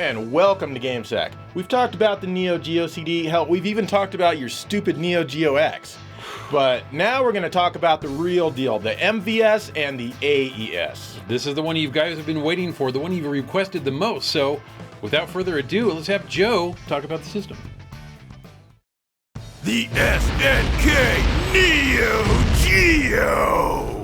and welcome to GameSack. We've talked about the Neo Geo CD, hell, we've even talked about your stupid Neo Geo X. But now we're going to talk about the real deal, the MVS and the AES. This is the one you guys have been waiting for, the one you've requested the most, so without further ado, let's have Joe talk about the system. The SNK Neo Geo!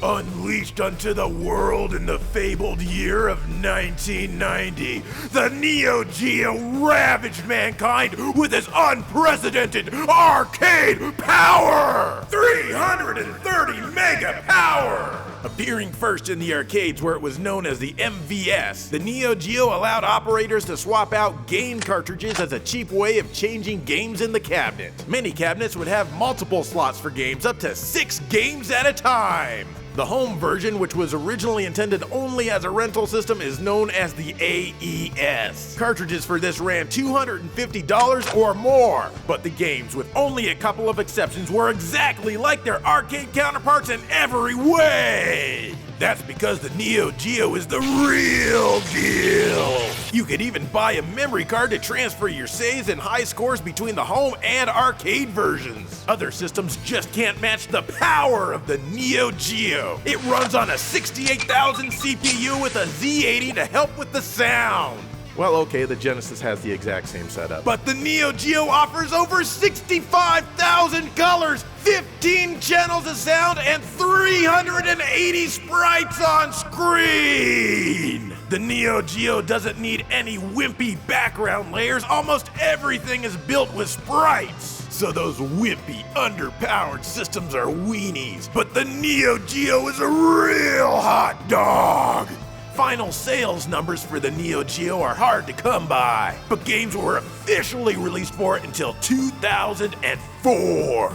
Unleashed unto the world in the fabled year of 1990, the Neo Geo ravaged mankind with its unprecedented arcade power! 330 mega power! Appearing first in the arcades where it was known as the MVS, the Neo Geo allowed operators to swap out game cartridges as a cheap way of changing games in the cabinet. Many cabinets would have multiple slots for games, up to 6 games at a time. The home version, which was originally intended only as a rental system, is known as the AES. Cartridges for this ran $250 or more, but the games, with only a couple of exceptions, were exactly like their arcade counterparts in every way. That's because the Neo Geo is the real deal. You could even buy a memory card to transfer your saves and high scores between the home and arcade versions. Other systems just can't match the power of the Neo Geo. It runs on a 68,000 CPU with a Z80 to help with the sound. Well, okay, the Genesis has the exact same setup. But the Neo Geo offers over 65,000 colors, 15 channels of sound, and 380 sprites on screen! The Neo Geo doesn't need any wimpy background layers. Almost everything is built with sprites. So those wimpy, underpowered systems are weenies. But the Neo Geo is a real hot dog! Final sales numbers for the Neo Geo are hard to come by, but games were officially released for it until 2004.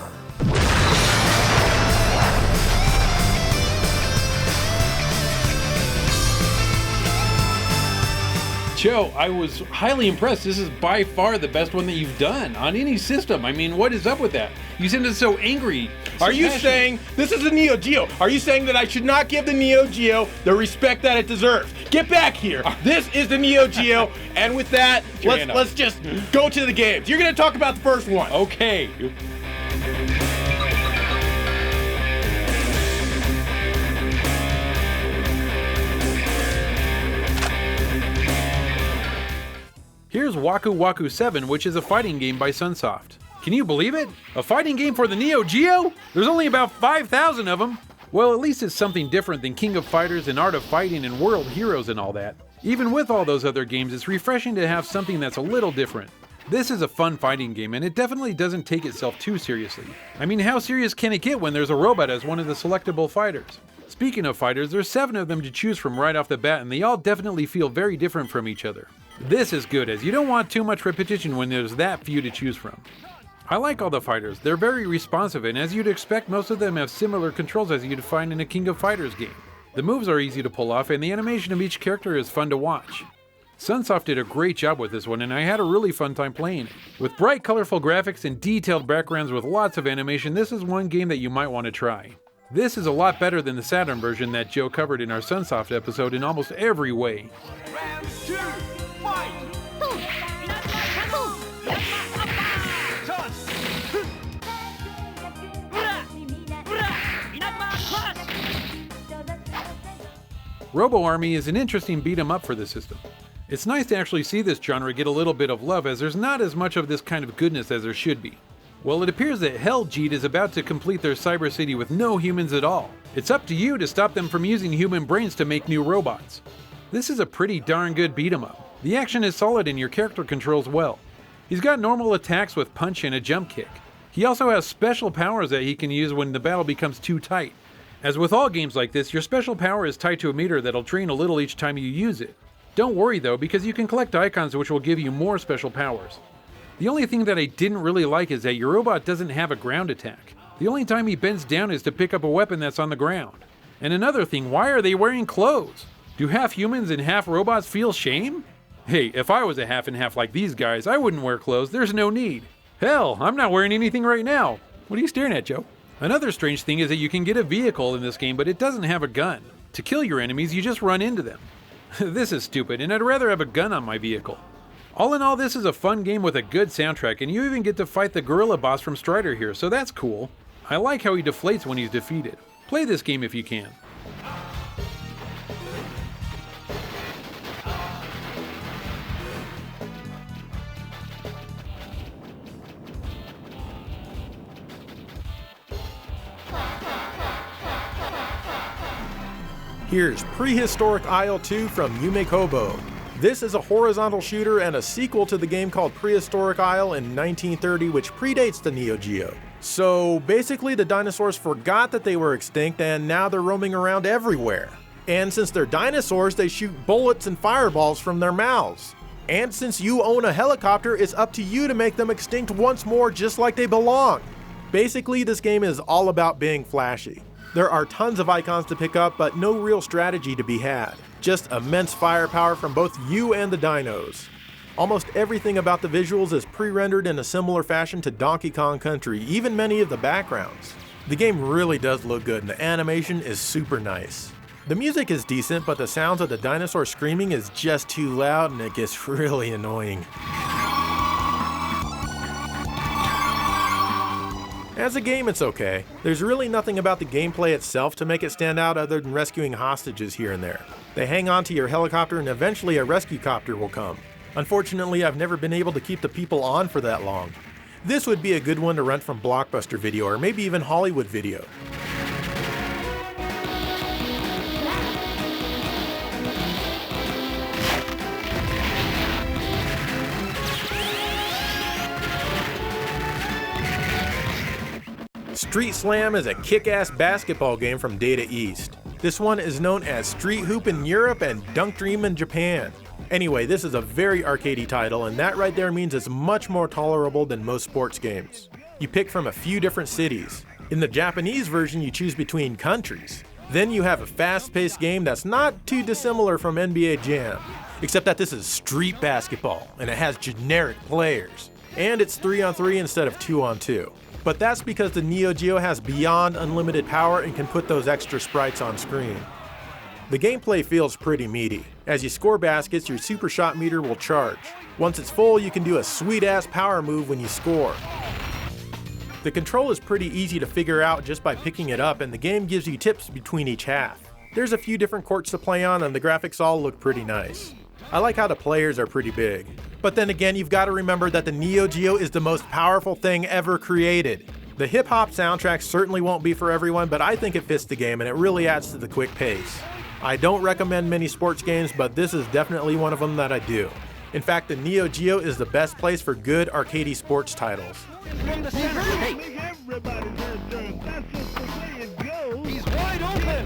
Joe, I was highly impressed. This is by far the best one that you've done on any system. I mean, what is up with that? You seem so angry. Are you saying, this is the Neo Geo, are you saying that I should not give the Neo Geo the respect that it deserves? Get back here. This is the Neo Geo, and with that, let's just go to the games. You're going to talk about the first one. Okay. Here's Waku Waku 7, which is a fighting game by Sunsoft. Can you believe it? A fighting game for the Neo Geo? There's only about 5,000 of them. Well, at least it's something different than King of Fighters and Art of Fighting and World Heroes and all that. Even with all those other games, it's refreshing to have something that's a little different. This is a fun fighting game, and it definitely doesn't take itself too seriously. I mean, how serious can it get when there's a robot as one of the selectable fighters? Speaking of fighters, there's 7 of them to choose from right off the bat, and they all definitely feel very different from each other. This is good, as you don't want too much repetition when there's that few to choose from. I like all the fighters. They're very responsive, and as you'd expect, most of them have similar controls as you'd find in a King of Fighters game. The moves are easy to pull off, and the animation of each character is fun to watch. Sunsoft did a great job with this one, and I had a really fun time playing it. With bright, colorful graphics and detailed backgrounds with lots of animation, this is one game that you might want to try. This is a lot better than the Saturn version that Joe covered in our Sunsoft episode in almost every way. Round 2, fight! Robo Army is an interesting beat-em-up for the system. It's nice to actually see this genre get a little bit of love, as there's not as much of this kind of goodness as there should be. Well, it appears that Helljeet is about to complete their cyber city with no humans at all. It's up to you to stop them from using human brains to make new robots. This is a pretty darn good beat-em-up. The action is solid and your character controls well. He's got normal attacks with punch and a jump kick. He also has special powers that he can use when the battle becomes too tight. As with all games like this, your special power is tied to a meter that'll drain a little each time you use it. Don't worry though, because you can collect icons which will give you more special powers. The only thing that I didn't really like is that your robot doesn't have a ground attack. The only time he bends down is to pick up a weapon that's on the ground. And another thing, why are they wearing clothes? Do half humans and half robots feel shame? Hey, if I was a half and half like these guys, I wouldn't wear clothes, there's no need. Hell, I'm not wearing anything right now. What are you staring at, Joe? Another strange thing is that you can get a vehicle in this game, but it doesn't have a gun. To kill your enemies, you just run into them. This is stupid, and I'd rather have a gun on my vehicle. All in all, this is a fun game with a good soundtrack, and you even get to fight the gorilla boss from Strider here, so that's cool. I like how he deflates when he's defeated. Play this game if you can. Here's Prehistoric Isle 2 from Yume Kobo. This is a horizontal shooter and a sequel to the game called Prehistoric Isle in 1930, which predates the Neo Geo. So basically the dinosaurs forgot that they were extinct and now they're roaming around everywhere. And since they're dinosaurs, they shoot bullets and fireballs from their mouths. And since you own a helicopter, it's up to you to make them extinct once more just like they belong. Basically, this game is all about being flashy. There are tons of icons to pick up, but no real strategy to be had. Just immense firepower from both you and the dinos. Almost everything about the visuals is pre-rendered in a similar fashion to Donkey Kong Country, even many of the backgrounds. The game really does look good and the animation is super nice. The music is decent, but the sounds of the dinosaur screaming is just too loud and it gets really annoying. As a game, it's okay. There's really nothing about the gameplay itself to make it stand out other than rescuing hostages here and there. They hang on to your helicopter and eventually a rescue copter will come. Unfortunately, I've never been able to keep the people on for that long. This would be a good one to rent from Blockbuster Video or maybe even Hollywood Video. Street Slam is a kick-ass basketball game from Data East. This one is known as Street Hoop in Europe and Dunk Dream in Japan. Anyway, this is a very arcadey title, and that right there means it's much more tolerable than most sports games. You pick from a few different cities. In the Japanese version, you choose between countries. Then you have a fast-paced game that's not too dissimilar from NBA Jam, except that this is street basketball, and it has generic players. And it's 3-on-3 instead of 2-on-2. But that's because the Neo Geo has beyond unlimited power and can put those extra sprites on screen. The gameplay feels pretty meaty. As you score baskets, your super shot meter will charge. Once it's full, you can do a sweet-ass power move when you score. The control is pretty easy to figure out just by picking it up, and the game gives you tips between each half. There's a few different courts to play on, and the graphics all look pretty nice. I like how the players are pretty big. But then again, you've got to remember that the Neo Geo is the most powerful thing ever created. The hip-hop soundtrack certainly won't be for everyone, but I think it fits the game and it really adds to the quick pace. I don't recommend many sports games, but this is definitely one of them that I do. In fact, the Neo Geo is the best place for good arcadey sports titles. He's wide open.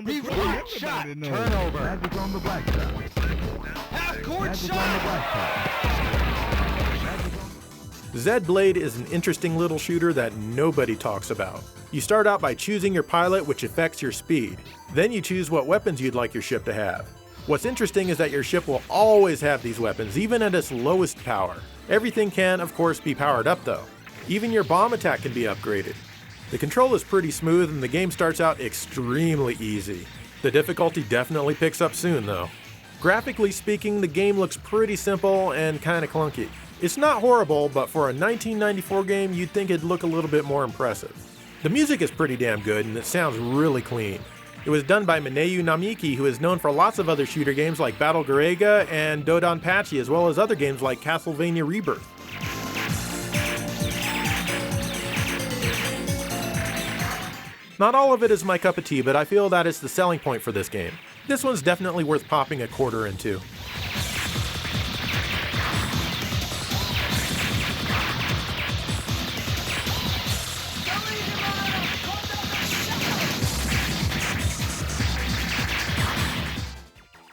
He blocked shot. Turnover. Magic on the black side. Half court shot. Zed Blade is an interesting little shooter that nobody talks about. You start out by choosing your pilot, which affects your speed. Then you choose what weapons you'd like your ship to have. What's interesting is that your ship will always have these weapons, even at its lowest power. Everything can, of course, be powered up though. Even your bomb attack can be upgraded. The control is pretty smooth and the game starts out extremely easy. The difficulty definitely picks up soon though. Graphically speaking, the game looks pretty simple and kinda clunky. It's not horrible, but for a 1994 game, you'd think it'd look a little bit more impressive. The music is pretty damn good and it sounds really clean. It was done by Mineyu Namiki, who is known for lots of other shooter games like Battle Garega and Dodonpachi, as well as other games like Castlevania Rebirth. Not all of it is my cup of tea, but I feel that it's the selling point for this game. This one's definitely worth popping a quarter into.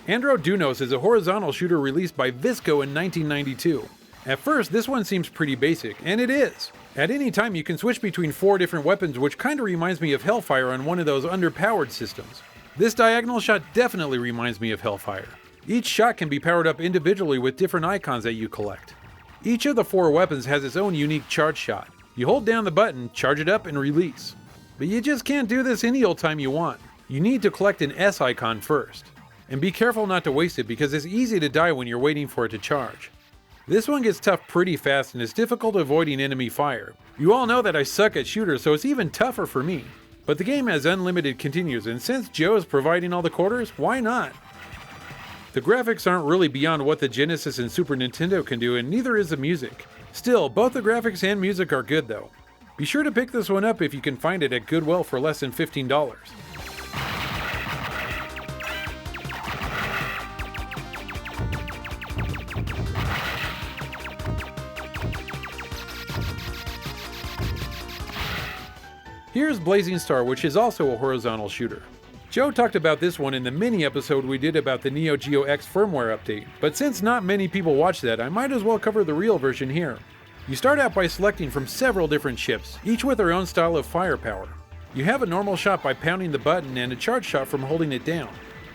Andro Dunos is a horizontal shooter released by Visco in 1992. At first, this one seems pretty basic, and it is. At any time, you can switch between 4 different weapons, which kinda reminds me of Hellfire on one of those underpowered systems. This diagonal shot definitely reminds me of Hellfire. Each shot can be powered up individually with different icons that you collect. Each of the 4 weapons has its own unique charge shot. You hold down the button, charge it up, and release. But you just can't do this any old time you want. You need to collect an S icon first. And be careful not to waste it because it's easy to die when you're waiting for it to charge. This one gets tough pretty fast and is difficult avoiding enemy fire. You all know that I suck at shooters, so it's even tougher for me. But the game has unlimited continues, and since Joe is providing all the quarters, why not? The graphics aren't really beyond what the Genesis and Super Nintendo can do, and neither is the music. Still, both the graphics and music are good though. Be sure to pick this one up if you can find it at Goodwill for less than $15. Here's Blazing Star, which is also a horizontal shooter. Joe talked about this one in the mini episode we did about the Neo Geo X firmware update, but since not many people watch that, I might as well cover the real version here. You start out by selecting from several different ships, each with their own style of firepower. You have a normal shot by pounding the button and a charge shot from holding it down.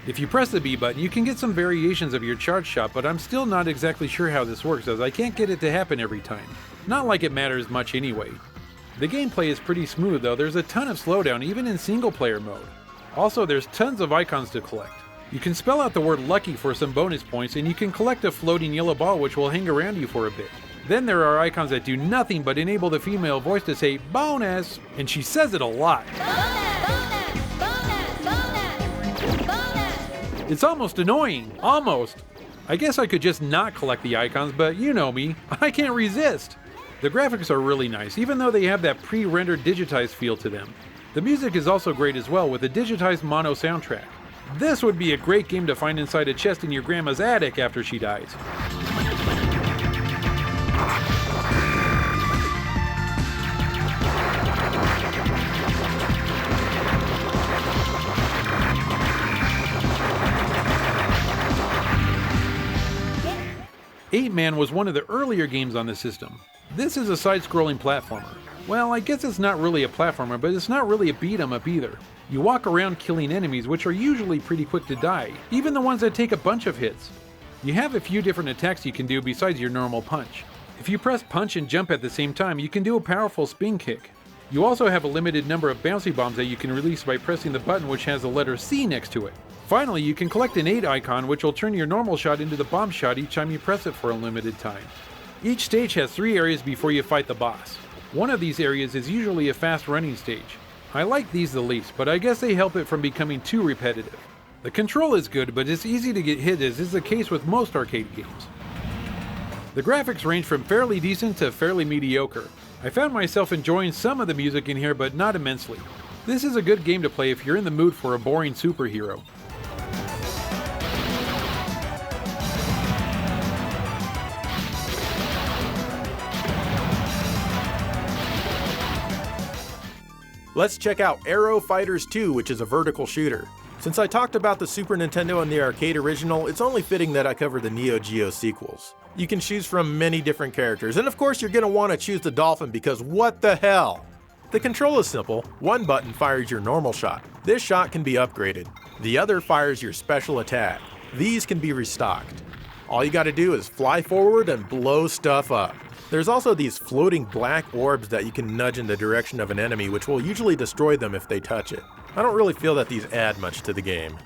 If you press the B button, you can get some variations of your charge shot, but I'm still not exactly sure how this works as I can't get it to happen every time. Not like it matters much anyway. The gameplay is pretty smooth though, there's a ton of slowdown even in single player mode. Also, there's tons of icons to collect. You can spell out the word lucky for some bonus points and you can collect a floating yellow ball which will hang around you for a bit. Then there are icons that do nothing but enable the female voice to say bonus, and she says it a lot. It's almost annoying, almost. I guess I could just not collect the icons, but you know me, I can't resist. The graphics are really nice, even though they have that pre-rendered digitized feel to them. The music is also great as well with a digitized mono soundtrack. This would be a great game to find inside a chest in your grandma's attic after she dies. Eightman was one of the earlier games on the system. This is a side-scrolling platformer. Well, I guess it's not really a platformer, but it's not really a beat-em-up either. You walk around killing enemies, which are usually pretty quick to die, even the ones that take a bunch of hits. You have a few different attacks you can do besides your normal punch. If you press punch and jump at the same time, you can do a powerful spin kick. You also have a limited number of bouncy bombs that you can release by pressing the button which has the letter C next to it. Finally, you can collect an 8 icon which will turn your normal shot into the bomb shot each time you press it for a limited time. Each stage has 3 areas before you fight the boss. One of these areas is usually a fast running stage. I like these the least, but I guess they help it from becoming too repetitive. The control is good, but it's easy to get hit as is the case with most arcade games. The graphics range from fairly decent to fairly mediocre. I found myself enjoying some of the music in here, but not immensely. This is a good game to play if you're in the mood for a boring superhero. Let's check out Aero Fighters 2, which is a vertical shooter. Since I talked about the Super Nintendo and the arcade original, it's only fitting that I cover the Neo Geo sequels. You can choose from many different characters, and of course you're going to want to choose the Dolphin because what the hell? The control is simple. One button fires your normal shot. This shot can be upgraded. The other fires your special attack. These can be restocked. All you gotta do is fly forward and blow stuff up. There's also these floating black orbs that you can nudge in the direction of an enemy, which will usually destroy them if they touch it. I don't really feel that these add much to the game.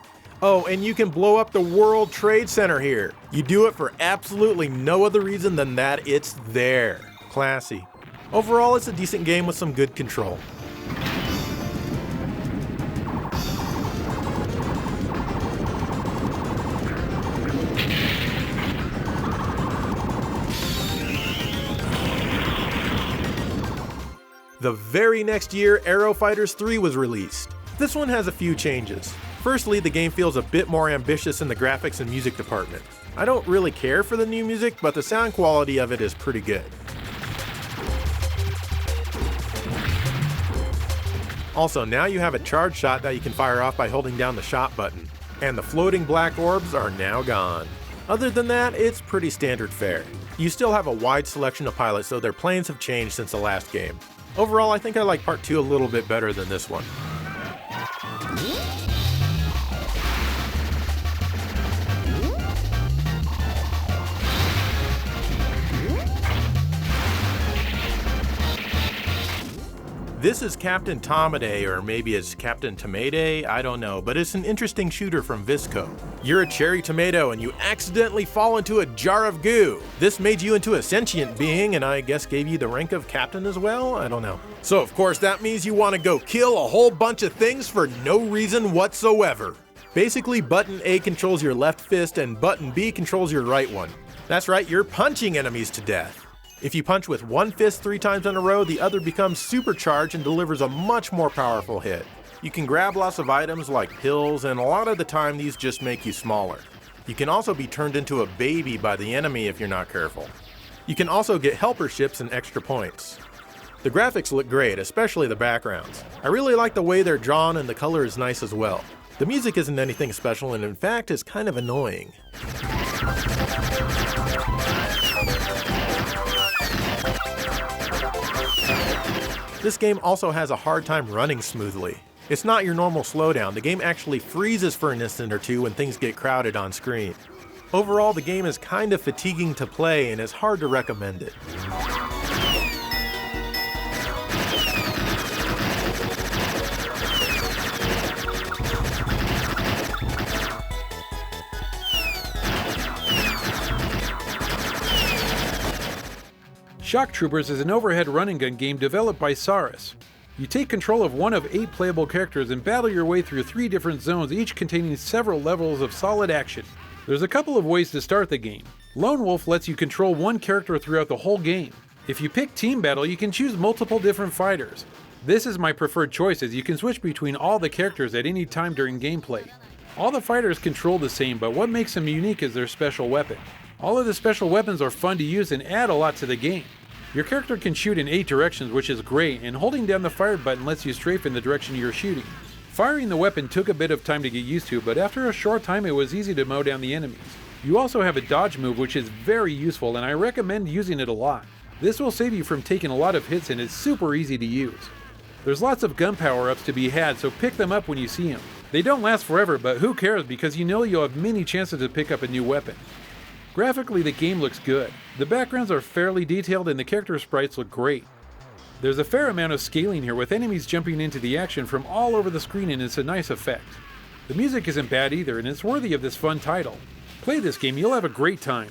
Oh, and you can blow up the World Trade Center here. You do it for absolutely no other reason than that it's there. Classy. Overall, it's a decent game with some good control. The very next year, Aero Fighters 3 was released. This one has a few changes. Firstly, the game feels a bit more ambitious in the graphics and music department. I don't really care for the new music, but the sound quality of it is pretty good. Also, now you have a charge shot that you can fire off by holding down the shot button. And the floating black orbs are now gone. Other than that, it's pretty standard fare. You still have a wide selection of pilots, so their planes have changed since the last game. Overall, I think I like Part 2 a little bit better than this one. This is Captain Tomay, or maybe it's Captain Tomay, I don't know, but it's an interesting shooter from Visco. You're a cherry tomato and you accidentally fall into a jar of goo. This made you into a sentient being and I guess gave you the rank of captain as well? I don't know. So of course that means you want to go kill a whole bunch of things for no reason whatsoever. Basically, button A controls your left fist and button B controls your right one. That's right, you're punching enemies to death. If you punch with one fist 3 times in a row, the other becomes supercharged and delivers a much more powerful hit. You can grab lots of items like pills, and a lot of the time these just make you smaller. You can also be turned into a baby by the enemy if you're not careful. You can also get helper ships and extra points. The graphics look great, especially the backgrounds. I really like the way they're drawn and the color is nice as well. The music isn't anything special and in fact is kind of annoying. This game also has a hard time running smoothly. It's not your normal slowdown, the game actually freezes for an instant or two when things get crowded on screen. Overall, the game is kind of fatiguing to play and it's hard to recommend it. Shock Troopers is an overhead run and gun game developed by Saris. You take control of one of 8 playable characters and battle your way through 3 different zones, each containing several levels of solid action. There's a couple of ways to start the game. Lone Wolf lets you control one character throughout the whole game. If you pick Team Battle, you can choose multiple different fighters. This is my preferred choice as you can switch between all the characters at any time during gameplay. All the fighters control the same, but what makes them unique is their special weapon. All of the special weapons are fun to use and add a lot to the game. Your character can shoot in 8 directions, which is great, and holding down the fire button lets you strafe in the direction you're shooting. Firing the weapon took a bit of time to get used to, but after a short time it was easy to mow down the enemies. You also have a dodge move which is very useful and I recommend using it a lot. This will save you from taking a lot of hits and is super easy to use. There's lots of gun power-ups to be had, so pick them up when you see them. They don't last forever, but who cares because you know you'll have many chances to pick up a new weapon. Graphically, the game looks good. The backgrounds are fairly detailed and the character sprites look great. There's a fair amount of scaling here with enemies jumping into the action from all over the screen and it's a nice effect. The music isn't bad either and it's worthy of this fun title. Play this game, you'll have a great time.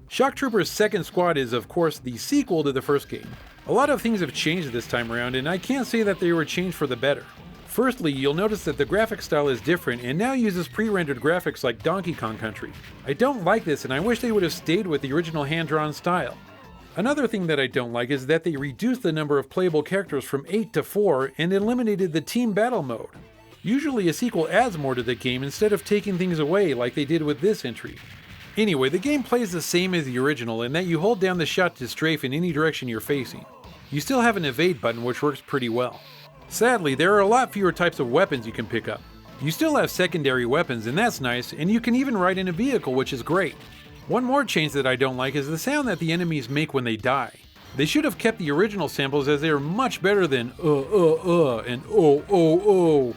Shock Troopers Second Squad is, of course, the sequel to the first game. A lot of things have changed this time around, and I can't say that they were changed for the better. Firstly, you'll notice that the graphic style is different and now uses pre-rendered graphics like Donkey Kong Country. I don't like this and I wish they would have stayed with the original hand-drawn style. Another thing that I don't like is that they reduced the number of playable characters from 8 to 4 and eliminated the team battle mode. Usually a sequel adds more to the game instead of taking things away like they did with this entry. Anyway, the game plays the same as the original in that you hold down the shot to strafe in any direction you're facing. You still have an evade button which works pretty well. Sadly, there are a lot fewer types of weapons you can pick up. You still have secondary weapons and that's nice, and you can even ride in a vehicle which is great. One more change that I don't like is the sound that the enemies make when they die. They should have kept the original samples as they are much better than and oh.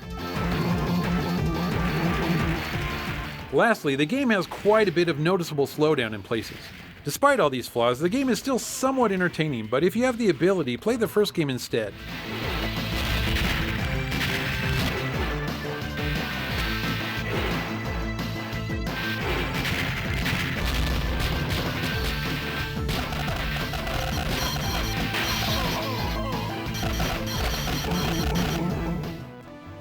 Lastly, the game has quite a bit of noticeable slowdown in places. Despite all these flaws, the game is still somewhat entertaining, but if you have the ability, play the first game instead.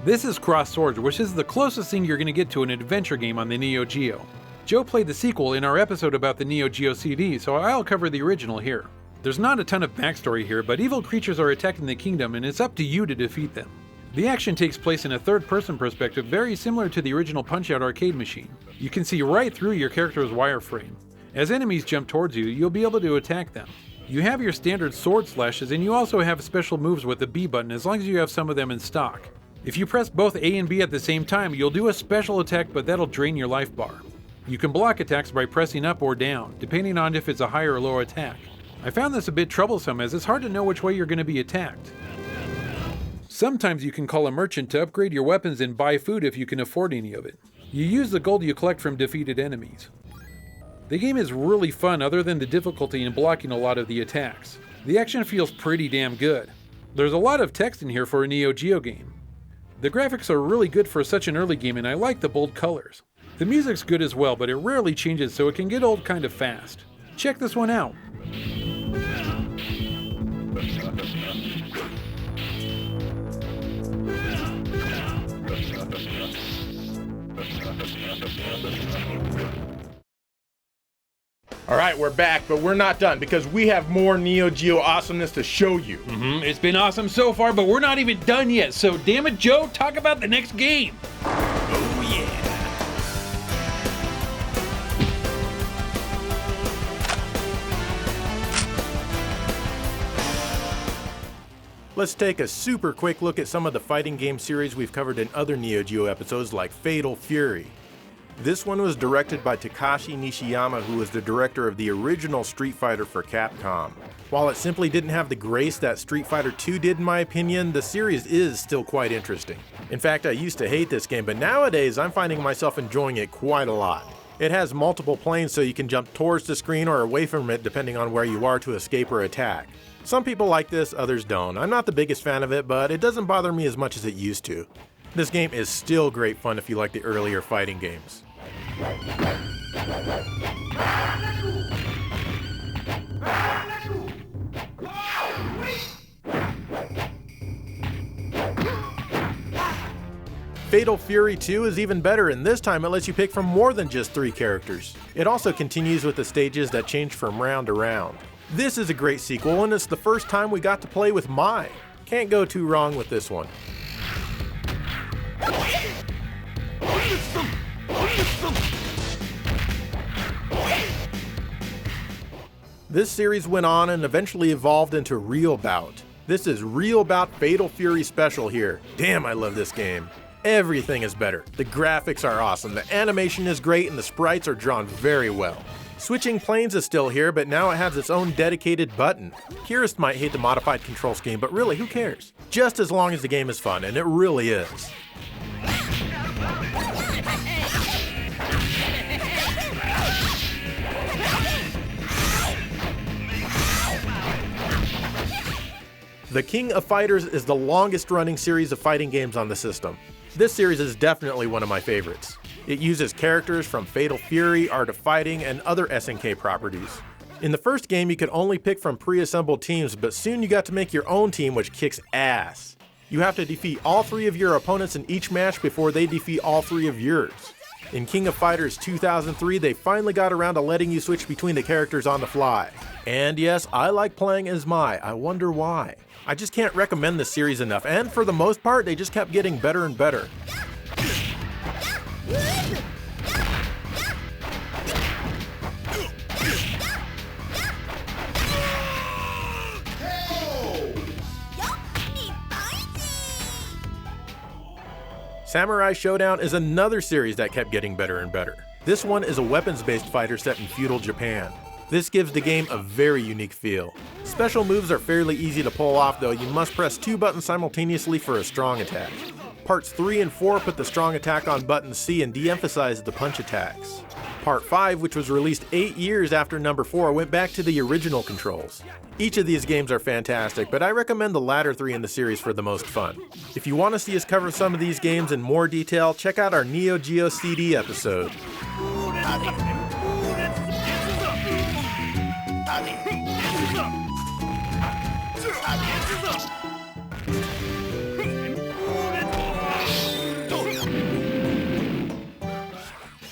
This is Cross Swords, which is the closest thing you're going to get to an adventure game on the Neo Geo. Joe played the sequel in our episode about the Neo Geo CD, so I'll cover the original here. There's not a ton of backstory here, but evil creatures are attacking the kingdom and it's up to you to defeat them. The action takes place in a third-person perspective very similar to the original Punch-Out arcade machine. You can see right through your character's wireframe. As enemies jump towards you, you'll be able to attack them. You have your standard sword slashes and you also have special moves with the B button as long as you have some of them in stock. If you press both A and B at the same time, you'll do a special attack, but that'll drain your life bar. You can block attacks by pressing up or down, depending on if it's a high or low attack. I found this a bit troublesome as it's hard to know which way you're going to be attacked. Sometimes you can call a merchant to upgrade your weapons and buy food if you can afford any of it. You use the gold you collect from defeated enemies. The game is really fun other than the difficulty in blocking a lot of the attacks. The action feels pretty damn good. There's a lot of text in here for a Neo Geo game. The graphics are really good for such an early game and I like the bold colors. The music's good as well, but it rarely changes so it can get old kind of fast. Check this one out. All right, we're back, but we're not done because we have more Neo Geo awesomeness to show you. It's been awesome so far, but we're not even done yet. So damn it, Joe, talk about the next game. Oh yeah. Let's take a super quick look at some of the fighting game series we've covered in other Neo Geo episodes like Fatal Fury. This one was directed by Takashi Nishiyama, who was the director of the original Street Fighter for Capcom. While it simply didn't have the grace that Street Fighter 2 did in my opinion, the series is still quite interesting. In fact, I used to hate this game, but nowadays I'm finding myself enjoying it quite a lot. It has multiple planes so you can jump towards the screen or away from it depending on where you are to escape or attack. Some people like this, others don't. I'm not the biggest fan of it, but it doesn't bother me as much as it used to. This game is still great fun if you like the earlier fighting games. Fatal Fury 2 is even better, and this time it lets you pick from more than just 3 characters. It also continues with the stages that change from round to round. This is a great sequel, and it's the first time we got to play with Mai. Can't go too wrong with this one. This series went on and eventually evolved into Real Bout. This is Real Bout Fatal Fury Special here. Damn, I love this game. Everything is better. The graphics are awesome, the animation is great, and the sprites are drawn very well. Switching planes is still here, but now it has its own dedicated button. Purists might hate the modified control scheme, but really, who cares? Just as long as the game is fun, and it really is. The King of Fighters is the longest running series of fighting games on the system. This series is definitely one of my favorites. It uses characters from Fatal Fury, Art of Fighting, and other SNK properties. In the first game you could only pick from pre-assembled teams, but soon you got to make your own team which kicks ass. You have to defeat all 3 of your opponents in each match before they defeat all 3 of yours. In King of Fighters 2003, they finally got around to letting you switch between the characters on the fly. And yes, I like playing as Mai. I wonder why. I just can't recommend this series enough, and for the most part, they just kept getting better and better. Samurai Shodown is another series that kept getting better and better. This one is a weapons-based fighter set in feudal Japan. This gives the game a very unique feel. Special moves are fairly easy to pull off, though you must press 2 buttons simultaneously for a strong attack. Parts 3 and 4 put the strong attack on button C and de-emphasize the punch attacks. Part 5, which was released 8 years after number 4, went back to the original controls. Each of these games are fantastic, but I recommend the latter 3 in the series for the most fun. If you want to see us cover some of these games in more detail, check out our Neo Geo CD episode.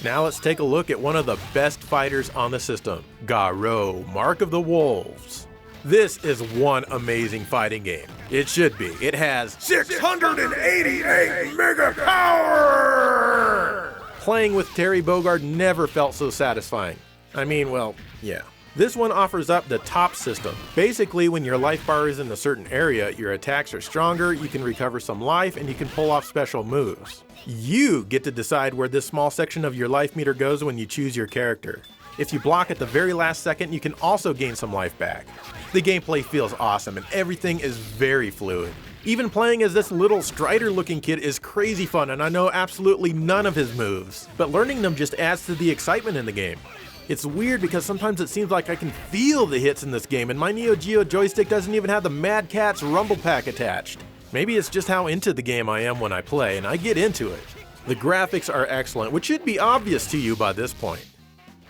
Now let's take a look at one of the best fighters on the system, Garo, Mark of the Wolves. This is one amazing fighting game. It should be. It has 688 mega power! Playing with Terry Bogard never felt so satisfying. I mean, well, yeah. This one offers up the top system. Basically, when your life bar is in a certain area, your attacks are stronger, you can recover some life, and you can pull off special moves. You get to decide where this small section of your life meter goes when you choose your character. If you block at the very last second, you can also gain some life back. The gameplay feels awesome and everything is very fluid. Even playing as this little Strider looking kid is crazy fun, and I know absolutely none of his moves, but learning them just adds to the excitement in the game. It's weird because sometimes it seems like I can feel the hits in this game, and my Neo Geo joystick doesn't even have the Mad Catz rumble pack attached. Maybe it's just how into the game I am when I play, and I get into it. The graphics are excellent, which should be obvious to you by this point.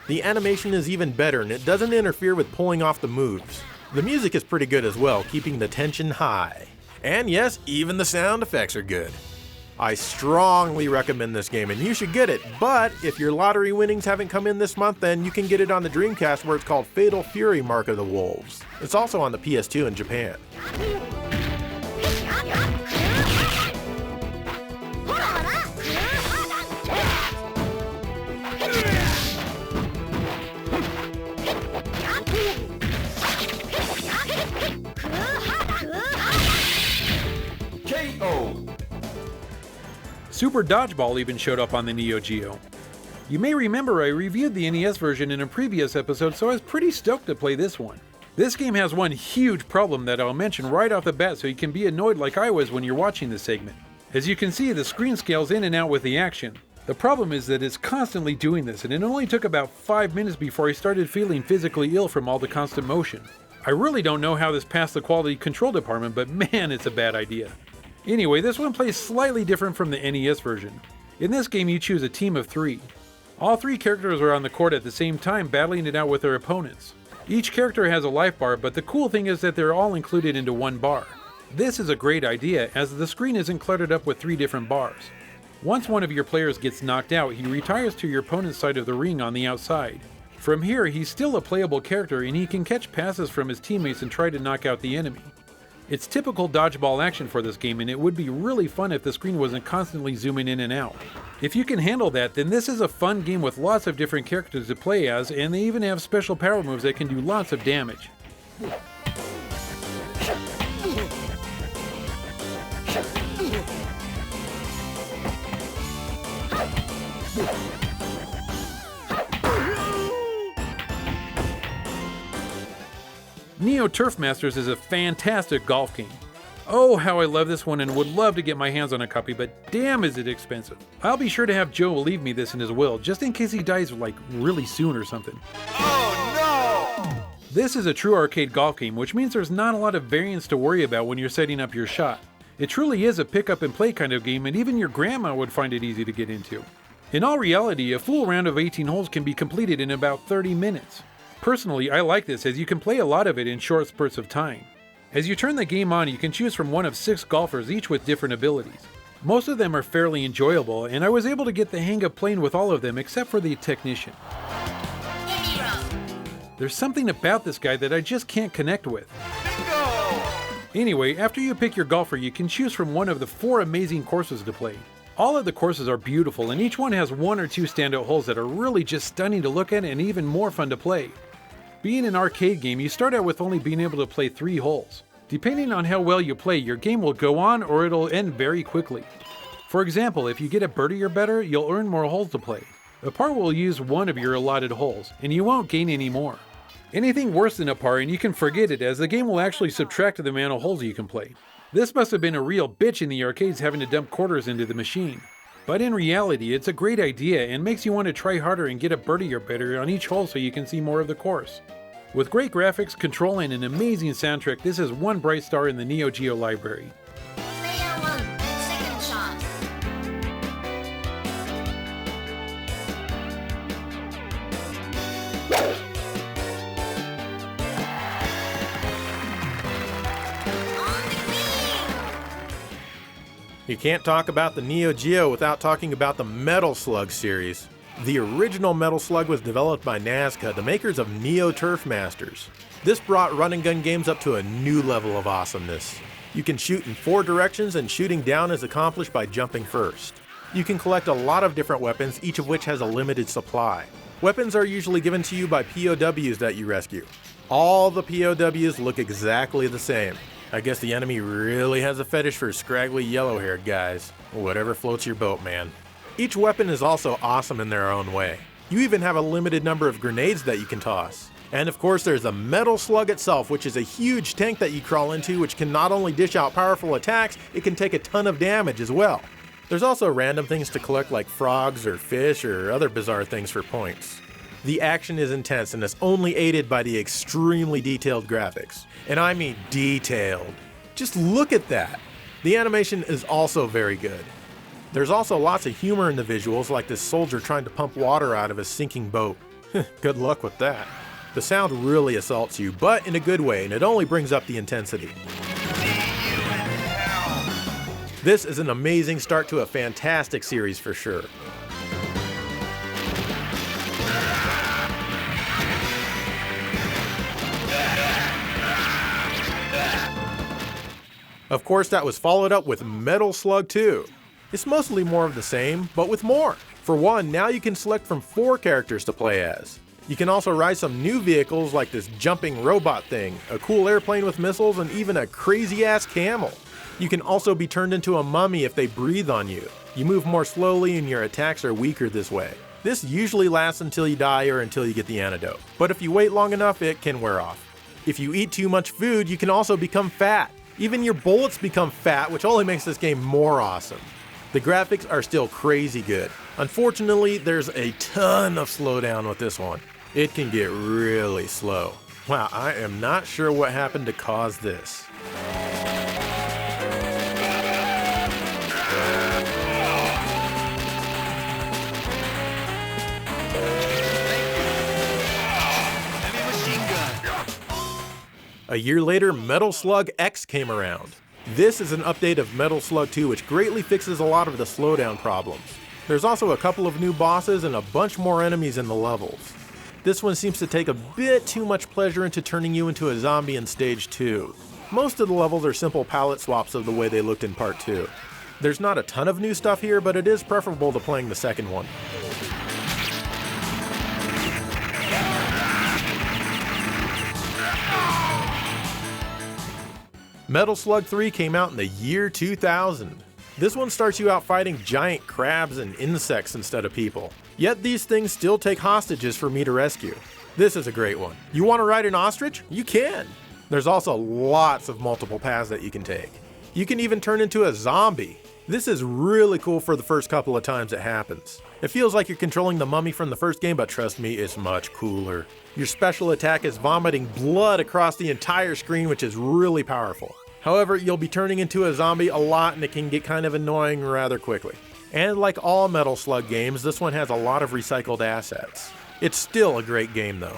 The animation is even better, and it doesn't interfere with pulling off the moves. The music is pretty good as well, keeping the tension high. And yes, even the sound effects are good. I strongly recommend this game and you should get it, but if your lottery winnings haven't come in this month, then you can get it on the Dreamcast where it's called Fatal Fury Mark of the Wolves. It's also on the PS2 in Japan. Super Dodgeball even showed up on the Neo Geo. You may remember I reviewed the NES version in a previous episode, so I was pretty stoked to play this one. This game has one huge problem that I'll mention right off the bat so you can be annoyed like I was when you're watching this segment. As you can see, the screen scales in and out with the action. The problem is that it's constantly doing this, and it only took about 5 minutes before I started feeling physically ill from all the constant motion. I really don't know how this passed the quality control department, but man, it's a bad idea. Anyway, this one plays slightly different from the NES version. In this game, you choose a team of 3. All 3 characters are on the court at the same time, battling it out with their opponents. Each character has a life bar, but the cool thing is that they're all included into one bar. This is a great idea, as the screen isn't cluttered up with 3 different bars. Once one of your players gets knocked out, he retires to your opponent's side of the ring on the outside. From here, he's still a playable character and he can catch passes from his teammates and try to knock out the enemy. It's typical dodgeball action for this game, and it would be really fun if the screen wasn't constantly zooming in and out. If you can handle that, then this is a fun game with lots of different characters to play as, and they even have special power moves that can do lots of damage. Neo Turf Masters is a fantastic golf game. Oh, how I love this one and would love to get my hands on a copy, but damn is it expensive. I'll be sure to have Joe leave me this in his will, just in case he dies like really soon or something. Oh no! This is a true arcade golf game, which means there's not a lot of variance to worry about when you're setting up your shot. It truly is a pick up and play kind of game, and even your grandma would find it easy to get into. In all reality, a full round of 18 holes can be completed in about 30 minutes. Personally, I like this as you can play a lot of it in short spurts of time. As you turn the game on, you can choose from one of 6 golfers, each with different abilities. Most of them are fairly enjoyable, and I was able to get the hang of playing with all of them except for the technician. There's something about this guy that I just can't connect with. Anyway, after you pick your golfer, you can choose from one of the 4 amazing courses to play. All of the courses are beautiful, and each one has 1 or 2 standout holes that are really just stunning to look at and even more fun to play. Being an arcade game, you start out with only being able to play 3 holes. Depending on how well you play, your game will go on or it'll end very quickly. For example, if you get a birdie or better, you'll earn more holes to play. A par will use 1 of your allotted holes, and you won't gain any more. Anything worse than a par and you can forget it, as the game will actually subtract the amount of holes you can play. This must have been a real bitch in the arcades having to dump quarters into the machine. But in reality, it's a great idea and makes you want to try harder and get a birdie or better on each hole so you can see more of the course. With great graphics, control, and an amazing soundtrack, this is one bright star in the Neo Geo library. Player 1, second shot. On the green! You can't talk about the Neo Geo without talking about the Metal Slug series. The original Metal Slug was developed by Nazca, the makers of Neo Turf Masters. This brought run and gun games up to a new level of awesomeness. You can shoot in 4 directions, and shooting down is accomplished by jumping first. You can collect a lot of different weapons, each of which has a limited supply. Weapons are usually given to you by POWs that you rescue. All the POWs look exactly the same. I guess the enemy really has a fetish for scraggly yellow-haired guys. Whatever floats your boat, man. Each weapon is also awesome in their own way. You even have a limited number of grenades that you can toss. And of course there's the Metal Slug itself, which is a huge tank that you crawl into, which can not only dish out powerful attacks, it can take a ton of damage as well. There's also random things to collect like frogs or fish or other bizarre things for points. The action is intense and is only aided by the extremely detailed graphics. And I mean detailed. Just look at that! The animation is also very good. There's also lots of humor in the visuals, like this soldier trying to pump water out of a sinking boat. Good luck with that. The sound really assaults you, but in a good way, and it only brings up the intensity. This is an amazing start to a fantastic series for sure. Of course, that was followed up with Metal Slug 2. It's mostly more of the same, but with more. For one, now you can select from 4 characters to play as. You can also ride some new vehicles like this jumping robot thing, a cool airplane with missiles, and even a crazy-ass camel. You can also be turned into a mummy if they breathe on you. You move more slowly and your attacks are weaker this way. This usually lasts until you die or until you get the antidote, but if you wait long enough, it can wear off. If you eat too much food, you can also become fat. Even your bullets become fat, which only makes this game more awesome. The graphics are still crazy good. Unfortunately, there's a ton of slowdown with this one. It can get really slow. Wow, I am not sure what happened to cause this. A year later, Metal Slug X came around. This is an update of Metal Slug 2 which greatly fixes a lot of the slowdown problems. There's also a couple of new bosses and a bunch more enemies in the levels. This one seems to take a bit too much pleasure into turning you into a zombie in Stage 2. Most of the levels are simple palette swaps of the way they looked in Part 2. There's not a ton of new stuff here, but it is preferable to playing the second one. Metal Slug 3 came out in the year 2000. This one starts you out fighting giant crabs and insects instead of people. Yet these things still take hostages for me to rescue. This is a great one. You want to ride an ostrich? You can! There's also lots of multiple paths that you can take. You can even turn into a zombie. This is really cool for the first couple of times it happens. It feels like you're controlling the mummy from the first game, but trust me, it's much cooler. Your special attack is vomiting blood across the entire screen, which is really powerful. However, you'll be turning into a zombie a lot and it can get kind of annoying rather quickly. And like all Metal Slug games, this one has a lot of recycled assets. It's still a great game though.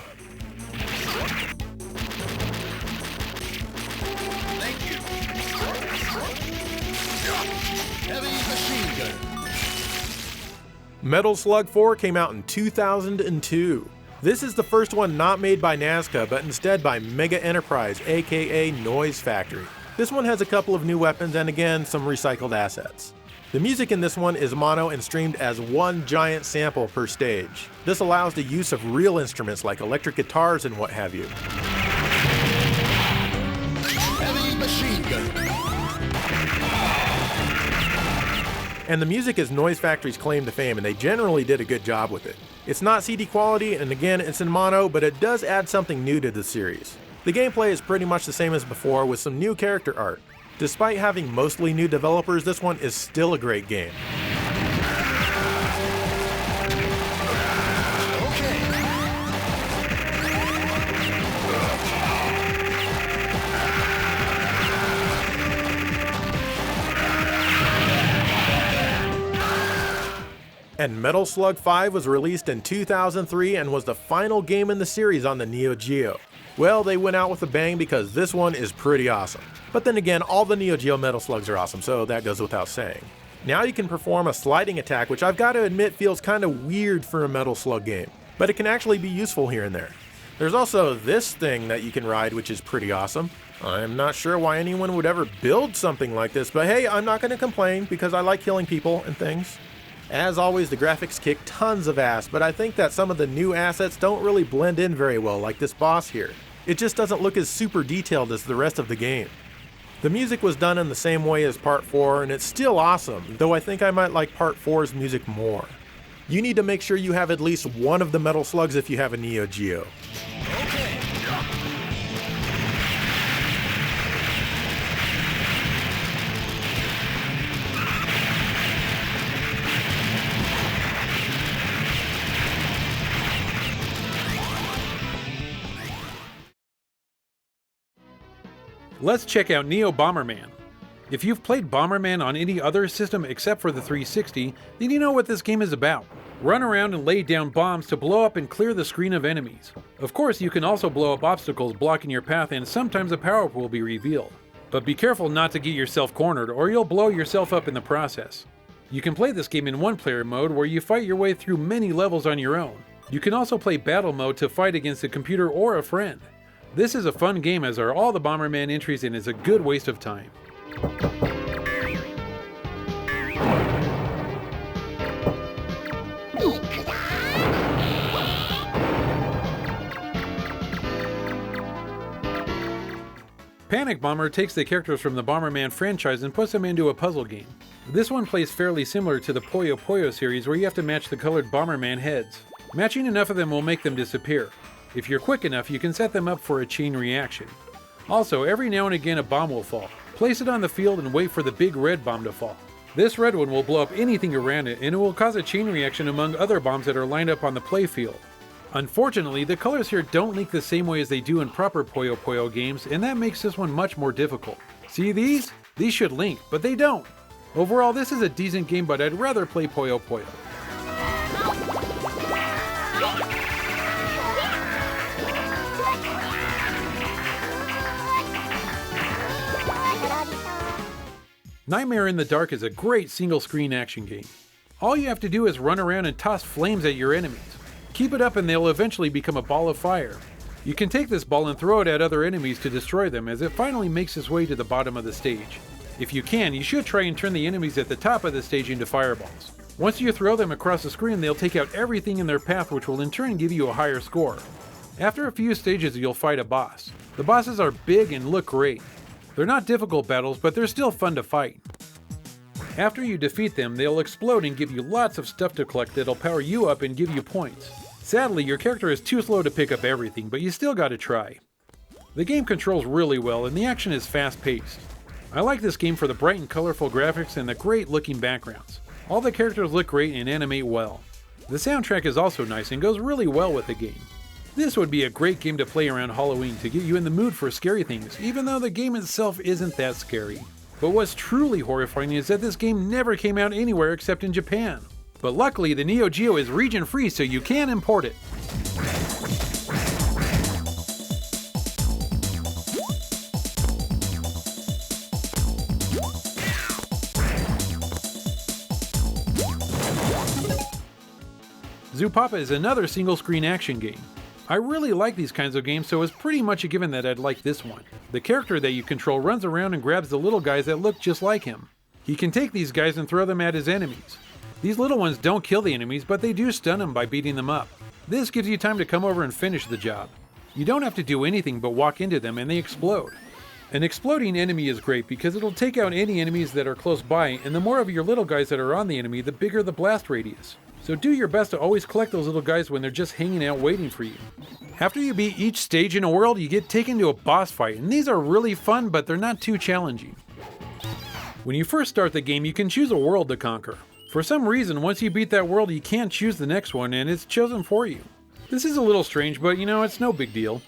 Metal Slug 4 came out in 2002. This is the first one not made by Nazca, but instead by Mega Enterprise, aka Noise Factory. This one has a couple of new weapons and again, some recycled assets. The music in this one is mono and streamed as one giant sample per stage. This allows the use of real instruments like electric guitars and what have you. Heavy machine gun. And the music is Noise Factory's claim to fame, and they generally did a good job with it. It's not CD quality, and again, it's in mono, but it does add something new to the series. The gameplay is pretty much the same as before, with some new character art. Despite having mostly new developers, this one is still a great game. And Metal Slug 5 was released in 2003 and was the final game in the series on the Neo Geo. Well, they went out with a bang because this one is pretty awesome. But then again, all the Neo Geo Metal Slugs are awesome, so that goes without saying. Now you can perform a sliding attack, which I've got to admit feels kind of weird for a Metal Slug game, but it can actually be useful here and there. There's also this thing that you can ride, which is pretty awesome. I'm not sure why anyone would ever build something like this, but hey, I'm not going to complain because I like killing people and things. As always, the graphics kick tons of ass, but I think that some of the new assets don't really blend in very well, like this boss here. It just doesn't look as super detailed as the rest of the game. The music was done in the same way as Part 4, and it's still awesome, though I think I might like Part 4's music more. You need to make sure you have at least one of the metal slugs if you have a Neo Geo. Let's check out Neo Bomberman. If you've played Bomberman on any other system except for the 360, then you know what this game is about. Run around and lay down bombs to blow up and clear the screen of enemies. Of course, you can also blow up obstacles blocking your path, and sometimes a power-up will be revealed. But be careful not to get yourself cornered, or you'll blow yourself up in the process. You can play this game in one-player mode where you fight your way through many levels on your own. You can also play battle mode to fight against a computer or a friend. This is a fun game, as are all the Bomberman entries, and is a good waste of time. Panic Bomber takes the characters from the Bomberman franchise and puts them into a puzzle game. This one plays fairly similar to the Puyo Puyo series, where you have to match the colored Bomberman heads. Matching enough of them will make them disappear. If you're quick enough, you can set them up for a chain reaction. Also, every now and again a bomb will fall. Place it on the field and wait for the big red bomb to fall. This red one will blow up anything around it, and it will cause a chain reaction among other bombs that are lined up on the playfield. Unfortunately, the colors here don't link the same way as they do in proper Puyo Puyo games, and that makes this one much more difficult. See these? These should link, but they don't. Overall, this is a decent game, but I'd rather play Puyo Puyo. Nightmare in the Dark is a great single-screen action game. All you have to do is run around and toss flames at your enemies. Keep it up and they'll eventually become a ball of fire. You can take this ball and throw it at other enemies to destroy them, as it finally makes its way to the bottom of the stage. If you can, you should try and turn the enemies at the top of the stage into fireballs. Once you throw them across the screen, they'll take out everything in their path, which will in turn give you a higher score. After a few stages, you'll fight a boss. The bosses are big and look great. They're not difficult battles, but they're still fun to fight. After you defeat them, they'll explode and give you lots of stuff to collect that'll power you up and give you points. Sadly, your character is too slow to pick up everything, but you still gotta try. The game controls really well and the action is fast-paced. I like this game for the bright and colorful graphics and the great looking backgrounds. All the characters look great and animate well. The soundtrack is also nice and goes really well with the game. This would be a great game to play around Halloween to get you in the mood for scary things, even though the game itself isn't that scary. But what's truly horrifying is that this game never came out anywhere except in Japan. But luckily, the Neo Geo is region free, so you can import it. Zupapa is another single-screen action game. I really like these kinds of games, so it's pretty much a given that I'd like this one. The character that you control runs around and grabs the little guys that look just like him. He can take these guys and throw them at his enemies. These little ones don't kill the enemies, but they do stun them by beating them up. This gives you time to come over and finish the job. You don't have to do anything but walk into them and they explode. An exploding enemy is great because it'll take out any enemies that are close by, and the more of your little guys that are on the enemy, the bigger the blast radius. So do your best to always collect those little guys when they're just hanging out waiting for you. After you beat each stage in a world, you get taken to a boss fight, and these are really fun, but they're not too challenging. When you first start the game, you can choose a world to conquer. For some reason, once you beat that world, you can't choose the next one, and it's chosen for you. This is a little strange, but it's no big deal.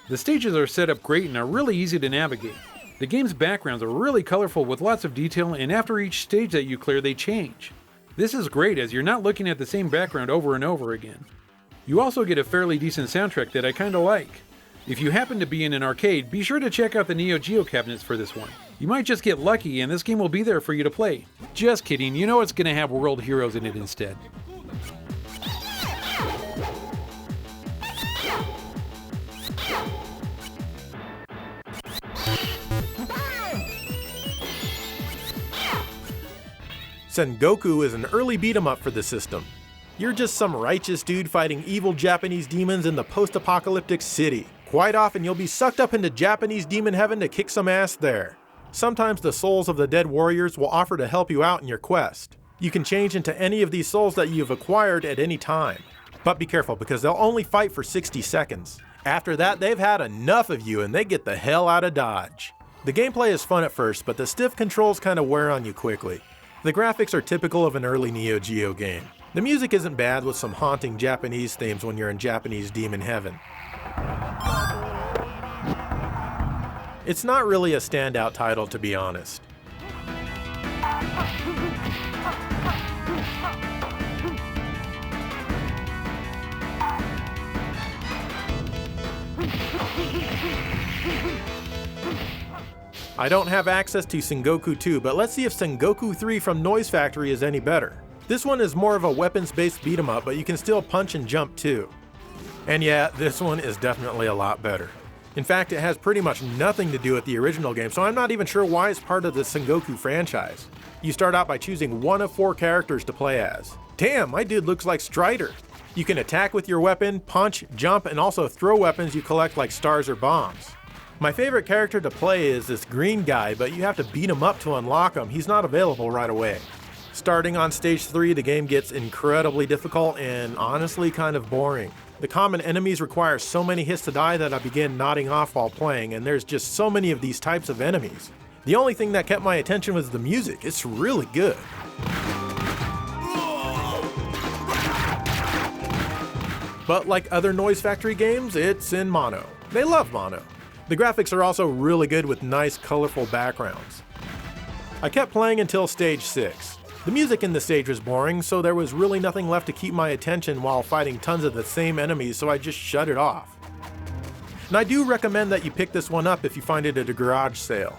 The stages are set up great and are really easy to navigate. The game's backgrounds are really colorful with lots of detail, and after each stage that you clear, they change. This is great as you're not looking at the same background over and over again. You also get a fairly decent soundtrack that I kinda like. If you happen to be in an arcade, be sure to check out the Neo Geo cabinets for this one. You might just get lucky and this game will be there for you to play. Just kidding, it's gonna have World Heroes in it instead. Sengoku is an early beat-em-up for the system. You're just some righteous dude fighting evil Japanese demons in the post-apocalyptic city. Quite often you'll be sucked up into Japanese demon heaven to kick some ass there. Sometimes the souls of the dead warriors will offer to help you out in your quest. You can change into any of these souls that you've acquired at any time. But be careful, because they'll only fight for 60 seconds. After that, they've had enough of you and they get the hell out of Dodge. The gameplay is fun at first, but the stiff controls kind of wear on you quickly. The graphics are typical of an early Neo Geo game. The music isn't bad, with some haunting Japanese themes when you're in Japanese demon heaven. It's not really a standout title, to be honest. I don't have access to Sengoku 2, but let's see if Sengoku 3 from Noise Factory is any better. This one is more of a weapons-based beat 'em up, but you can still punch and jump too. And yeah, this one is definitely a lot better. In fact, it has pretty much nothing to do with the original game, so I'm not even sure why it's part of the Sengoku franchise. You start out by choosing one of 4 characters to play as. Damn, my dude looks like Strider. You can attack with your weapon, punch, jump, and also throw weapons you collect like stars or bombs. My favorite character to play is this green guy, but you have to beat him up to unlock him. He's not available right away. Starting on stage 3, the game gets incredibly difficult and honestly kind of boring. The common enemies require so many hits to die that I begin nodding off while playing, and there's just so many of these types of enemies. The only thing that kept my attention was the music. It's really good. But like other Noise Factory games, it's in mono. They love mono. The graphics are also really good with nice, colorful backgrounds. I kept playing until stage 6. The music in the stage was boring, so there was really nothing left to keep my attention while fighting tons of the same enemies, so I just shut it off. And I do recommend that you pick this one up if you find it at a garage sale.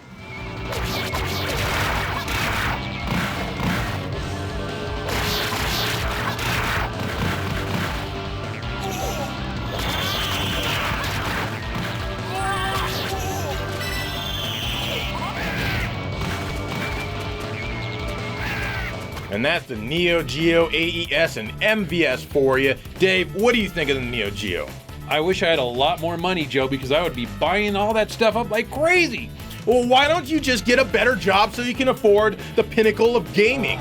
And that's the Neo Geo AES and MVS for you. Dave, what do you think of the Neo Geo? I wish I had a lot more money, Joe, because I would be buying all that stuff up like crazy. Well, why don't you just get a better job so you can afford the pinnacle of gaming?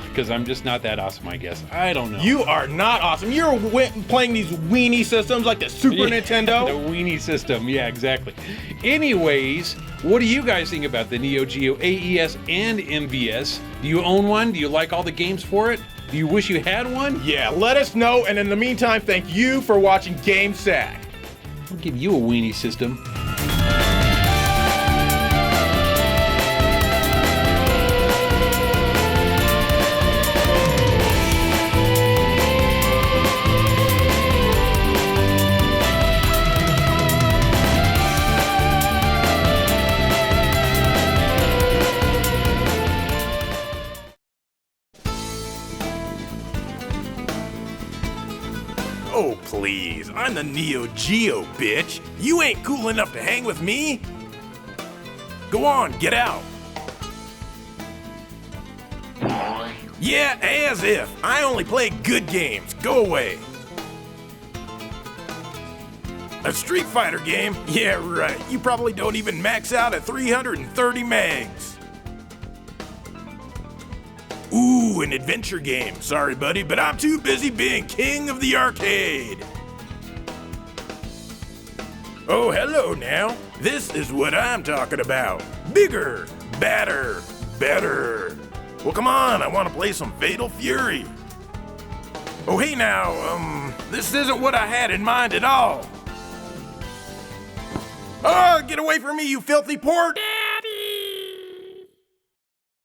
Because I'm just not that awesome, I guess. I don't know. You are not awesome. You're playing these weenie systems like the Super Nintendo. The weenie system, yeah, exactly. Anyways, what do you guys think about the Neo Geo AES and MVS? Do you own one? Do you like all the games for it? Do you wish you had one? Yeah, let us know, and in the meantime, thank you for watching GameSack. I'll give you a weenie system. Oh, please, I'm the Neo Geo, bitch. You ain't cool enough to hang with me. Go on, get out. Yeah, as if. I only play good games. Go away. A Street Fighter game? Yeah, right. You probably don't even max out at 330 megs. Ooh, an adventure game. Sorry, buddy, but I'm too busy being king of the arcade. Oh, hello now. This is what I'm talking about. Bigger, badder, better. Well, come on, I want to play some Fatal Fury. Oh, hey now, this isn't what I had in mind at all. Oh, get away from me, you filthy port!